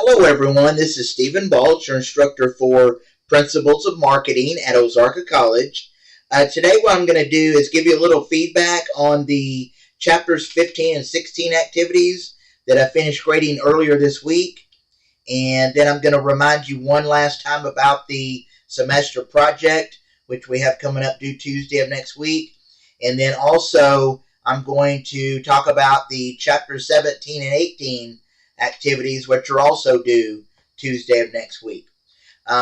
Hello everyone, this is Stephen Balch, your instructor for Principles of Marketing at Ozarka College. Today what I'm going to do is give you a little feedback on the chapters 15 and 16 activities that I finished grading earlier this week. And then I'm going to remind you one last time about the semester project, which we have coming up due Tuesday of next week. And then also I'm going to talk about the chapters 17 and 18 activities, which are also due Tuesday of next week.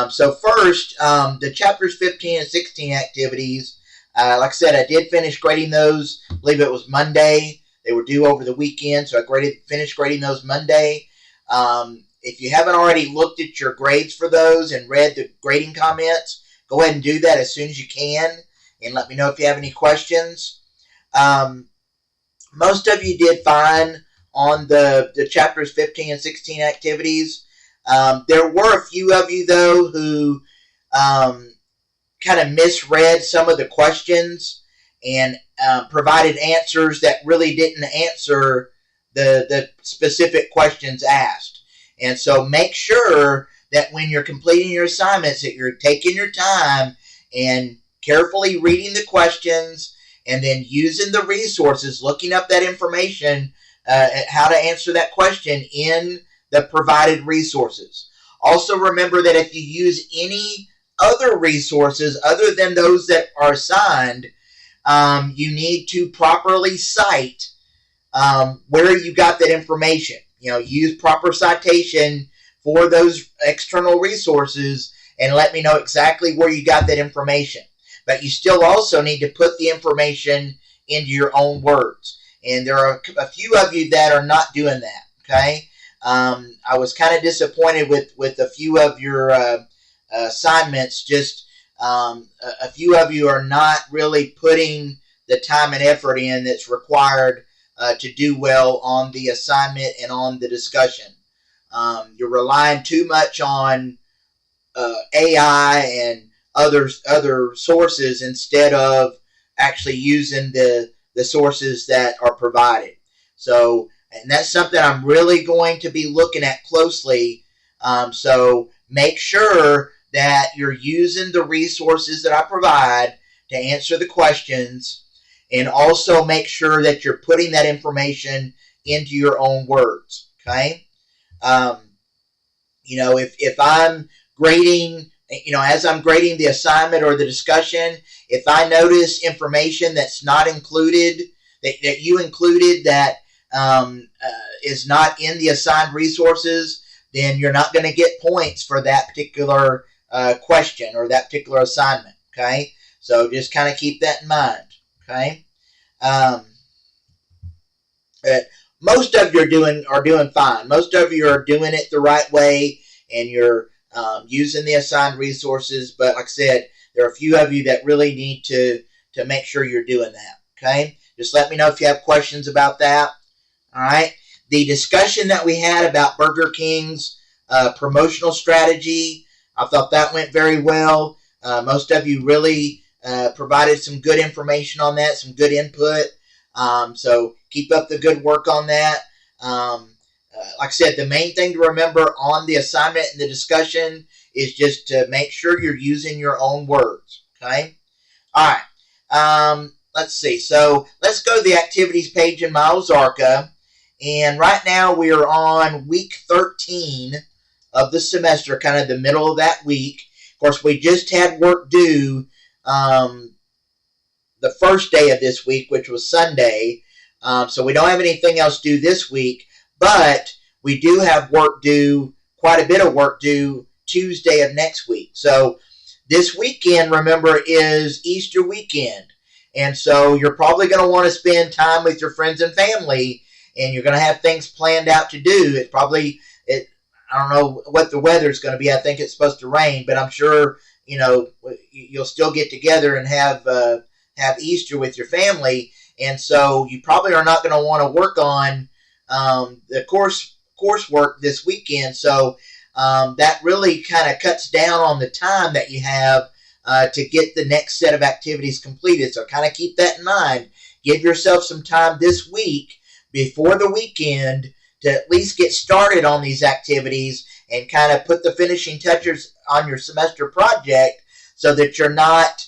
So first, the chapters 15 and 16 activities, like I said, I did finish grading those. I believe it was Monday. They were due over the weekend, so I finished grading those Monday. If you haven't already looked at your grades for those and read the grading comments, go ahead and do that as soon as you can, and let me know if you have any questions. Most of you did fine on the chapters 15 and 16 activities. There were a few of you, though, who kind of misread some of the questions and provided answers that really didn't answer the specific questions asked. And so make sure that when you're completing your assignments that you're taking your time and carefully reading the questions and then using the resources, looking up that information how to answer that question in the provided resources. Also remember that if you use any other resources other than those that are assigned, you need to properly cite where you got that information. Use proper citation for those external resources and let me know exactly where you got that information. But you still also need to put the information into your own words. And there are a few of you that are not doing that, okay? I was kind of disappointed with a few of your assignments. Just a few of you are not really putting the time and effort in that's required to do well on the assignment and on the discussion. You're relying too much on AI and other sources instead of actually using the sources that are provided. So, and that's something I'm really going to be looking at closely. So make sure that you're using the resources that I provide to answer the questions, and also make sure that you're putting that information into your own words. Okay. If I'm grading, as I'm grading the assignment or the discussion, if I notice information that's not included, that you included that is not in the assigned resources, then you're not going to get points for that particular question or that particular assignment. Okay, so just kind of keep that in mind. Okay, most of you are doing fine. Most of you are doing it the right way, and you're using the assigned resources. But like I said, there are a few of you that really need to make sure you're doing that. Okay, just let me know if you have questions about that. All right. The discussion that we had about Burger King's promotional strategy, I thought that went very well. Most of you really provided some good information on that, some good input. So keep up the good work on that. Like I said, the main thing to remember on the assignment and the discussion is just to make sure you're using your own words. Okay? All right. Let's see. So let's go to the activities page in my Ozarka. And right now we are on week 13 of the semester, kind of the middle of that week. Of course, we just had work due the first day of this week, which was Sunday. So we don't have anything else due this week. But we do have work due, quite a bit of work due Tuesday of next week. So this weekend, remember, is Easter weekend. And so you're probably going to want to spend time with your friends and family, and you're going to have things planned out to do. I don't know what the weather's going to be. I think it's supposed to rain, but I'm sure, you'll still get together and have Easter with your family. And so you probably are not going to want to work on the coursework this weekend. So that really kind of cuts down on the time that you have to get the next set of activities completed. So kind of keep that in mind. Give yourself some time this week before the weekend to at least get started on these activities and kind of put the finishing touches on your semester project so that you're not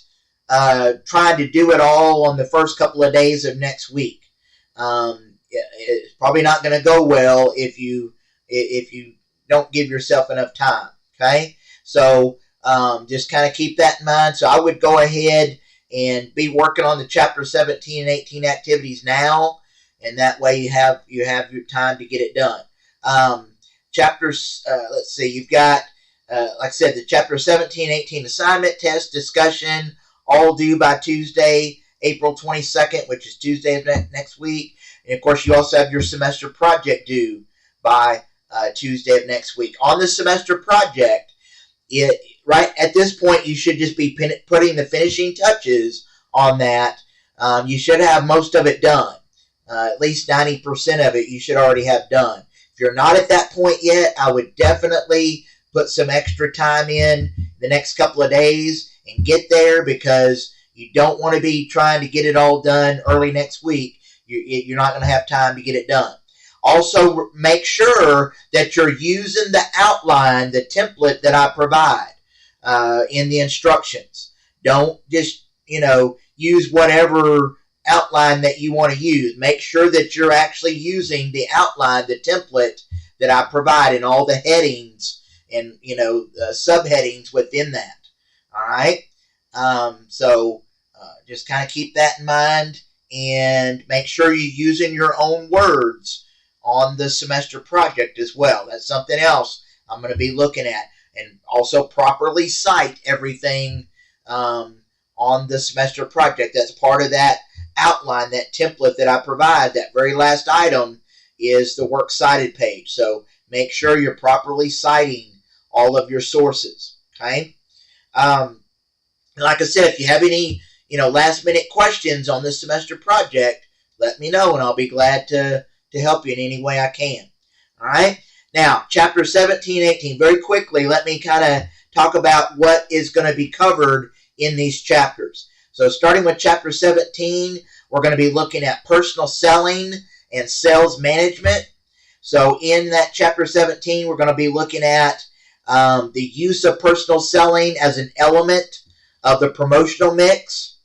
trying to do it all on the first couple of days of next week. It's probably not going to go well if you don't give yourself enough time. Okay, so just kind of keep that in mind. So I would go ahead and be working on the chapter 17 and 18 activities now, and that way you have your time to get it done. Chapters, let's see, you've got, like I said, the chapter 17 and 18 assignment, test, discussion, all due by Tuesday, April 22nd, which is Tuesday of next week. And of course, you also have your semester project due by Tuesday of next week. On the semester project, right at this point, you should just be putting the finishing touches on that. You should have most of it done. At least 90% of it you should already have done. If you're not at that point yet, I would definitely put some extra time in the next couple of days and get there, because you don't want to be trying to get it all done early next week. You're not going to have time to get it done. Also, make sure that you're using the outline, the template that I provide in the instructions. Don't just, use whatever outline that you want to use. Make sure that you're actually using the outline, the template that I provide, and all the headings and, subheadings within that. All right? So just kind of keep that in mind, and make sure you're using your own words on the semester project as well. That's something else I'm going to be looking at. And also properly cite everything on the semester project. That's part of that outline, that template that I provide. That very last item is the works cited page. So make sure you're properly citing all of your sources. Okay? Like I said, if you have any last minute questions on this semester project, let me know, and I'll be glad to help you in any way I can. All right? Now, chapter 17, 18, very quickly, let me kind of talk about what is going to be covered in these chapters. So starting with chapter 17, we're going to be looking at personal selling and sales management. So in that chapter 17, we're going to be looking at the use of personal selling as an element of the promotional mix.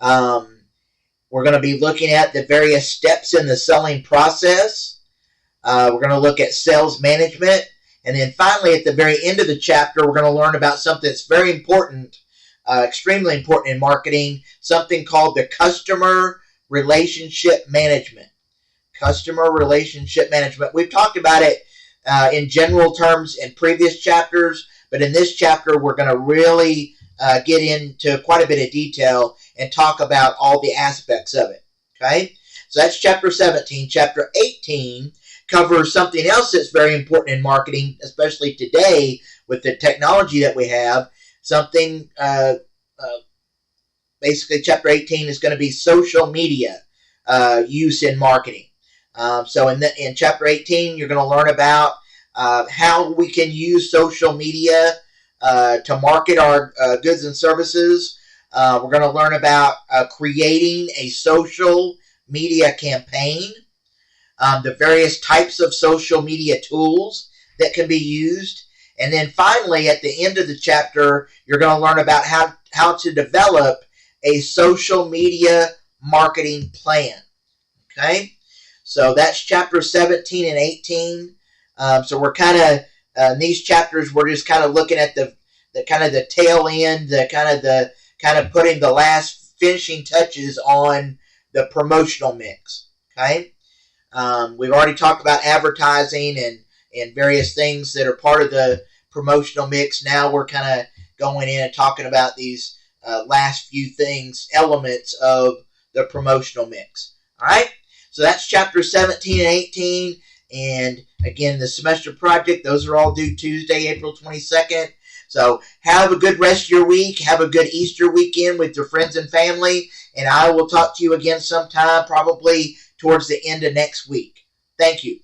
We're going to be looking at the various steps in the selling process. We're going to look at sales management. And then finally, at the very end of the chapter, we're going to learn about something that's very important, extremely important in marketing, something called the customer relationship management. Customer relationship management. We've talked about it in general terms in previous chapters, but in this chapter, we're going to really get into quite a bit of detail and talk about all the aspects of it. Okay? So that's chapter 17. Chapter 18 covers something else that's very important in marketing, especially today with the technology that we have. Something, basically chapter 18 is going to be social media use in marketing. So in chapter 18, you're going to learn about how we can use social media to market our goods and services. We're going to learn about creating a social media campaign, the various types of social media tools that can be used. And then finally, at the end of the chapter, you're going to learn about how to develop a social media marketing plan. Okay? So that's chapter 17 and 18. So we're kind of, in these chapters, we're just kind of looking at the kind of the tail end, the kind of putting the last finishing touches on the promotional mix. Okay? We've already talked about advertising and various things that are part of the promotional mix. Now we're kind of going in and talking about these last few things, elements of the promotional mix. All right? So that's chapter 17 and 18. And again, the semester project, those are all due Tuesday, April 22nd. So have a good rest of your week. Have a good Easter weekend with your friends and family. And I will talk to you again sometime, probably towards the end of next week. Thank you.